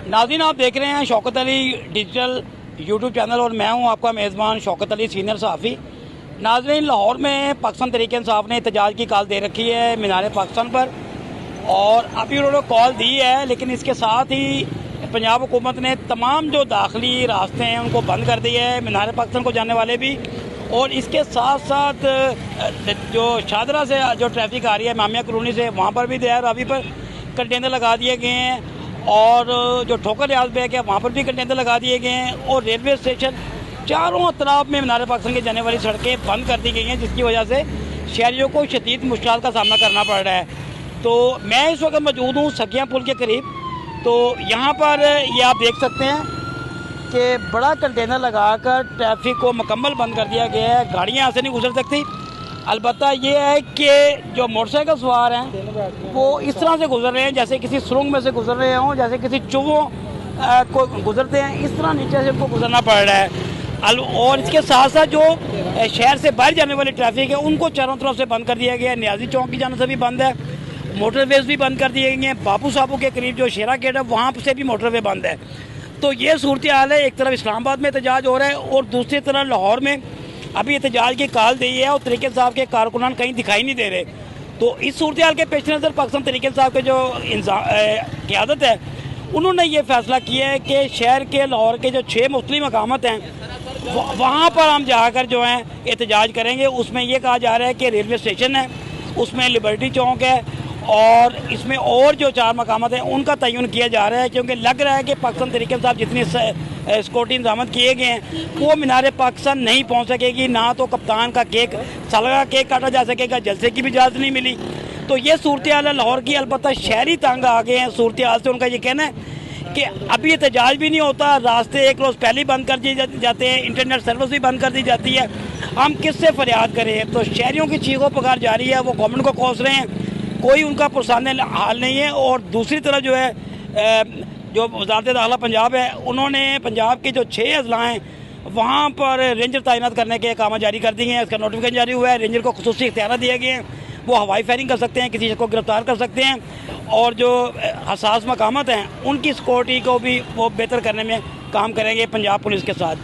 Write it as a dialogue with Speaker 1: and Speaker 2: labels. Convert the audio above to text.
Speaker 1: नाज़रीन, आप देख रहे हैं Shaukat Ali digital YouTube channel और मैं हूं आपका मेज़बान शौकत अली, सीनियर सहाफ़ी। नाज़रीन, लाहौर में पाकिस्तान तहरीक-ए-इंसाफ ने एहतजाज की कॉल दे रखी है मीनार पाकिस्तान पर, और अभी उन्होंने कॉल दी है, लेकिन इसके साथ ही पंजाब हुकूमत ने तमाम जो दाखिली रास्ते हैं उनको बंद कर दिए है, मीनार पाकिस्तान को जाने वाले भी। और इसके साथ साथ जो शादरा से जो ट्रैफिक आ रही है मामिया कॉलोनी से, वहाँ पर भी दया रावी पर कंटेनर लगा दिए गए हैं, और जो ठोकर रियाज बैग है वहाँ पर भी कंटेनर लगा दिए गए हैं, और रेलवे स्टेशन चारों अतराफ में मीनार पाकिस्तान के जाने वाली सड़कें बंद कर दी गई हैं, जिसकी वजह से शहरियों को शदीद मुश्किल का सामना करना पड़ रहा है। तो मैं इस वक्त मौजूद हूँ सकिया पुल के करीब। तो यहाँ पर ये आप देख सकते हैं कि बड़ा कंटेनर लगाकर ट्रैफिक को मुकम्मल बंद कर दिया गया है, गाड़ियाँ यहाँ से नहीं गुजर सकती। अलबत्ता ये है कि जो मोटरसाइकिल सवार हैं वो इस तरह से गुजर रहे हैं जैसे किसी सुरंग में से गुजर रहे हों, जैसे किसी चूहों को गुजरते हैं, इस तरह नीचे से उनको गुजरना पड़ रहा है। और इसके साथ साथ जो शहर से बाहर जाने वाली ट्रैफिक है उनको चारों तरफ से बंद कर दिया गया है। न्याजी चौक की जाने से भी बंद है, मोटरवेज भी बंद कर दिए गए हैं। बापू साहबू के करीब जो शेरा गेट है वहाँ से भी मोटरवे बंद है। तो ये सूरत हाल है। एक तरफ इस्लामाबाद में एहतजाज हो रहा है और दूसरी तरफ लाहौर में अभी एहतजाज की कॉल दी है, और तरीके साहब के कारकुनान कहीं दिखाई नहीं दे रहे। तो इस सूरत हाल के पेश नज़र पाकिस्तान तरीके साहब के जो क़यादत है उन्होंने ये फैसला किया है कि शहर के लाहौर के जो 6 मुख्तलिफ मकामात हैं वहाँ पर हम जाकर जो है एहतजाज करेंगे। उसमें ये कहा जा रहा है कि रेलवे स्टेशन है, उसमें लिबर्टी चौक है, और इसमें और जो 4 मकामात हैं उनका तयन किया जा रहा है, क्योंकि लग रहा है कि पाकिस्तान तरीके साहब जितनी सिक्योरिटी इंतजाम किए गए हैं वो मीनार पाकिस्तान नहीं पहुंच सकेगी। ना तो कप्तान का केक सालगिरह केक काटा जा सकेगा, जलसे की भी इजाज़त नहीं मिली। तो ये सूरत हाल है लाहौर की। अलबत्ता शहरी तंग आ गए हैं सूरत हाल से। उनका ये कहना है कि अभी एहतजाज भी नहीं होता, रास्ते एक रोज़ पहले ही बंद कर दिए जाते हैं, इंटरनेट सर्विस भी बंद कर दी जाती है, हम किससे फरियाद करें। तो शहरियों की चीखों पुकार जारी है, वो गवर्नमेंट को कोस रहे हैं, कोई उनका पुरसाने हाल नहीं है। और दूसरी तरफ जो है जो वज़ारत दाखिला पंजाब है, उन्होंने पंजाब के जो 6 अजला हैं वहाँ पर रेंजर तैनात करने के काम जारी कर दिए हैं। इसका नोटिफिकेशन जारी हुआ है। रेंजर को खुसूसी इख्तियार दिए गए हैं, वो हवाई फायरिंग कर सकते हैं, किसी को गिरफ्तार कर सकते हैं, और जो हसास मकामात हैं उनकी सिक्योरिटी को भी वो बेहतर करने में काम करेंगे पंजाब पुलिस के साथ।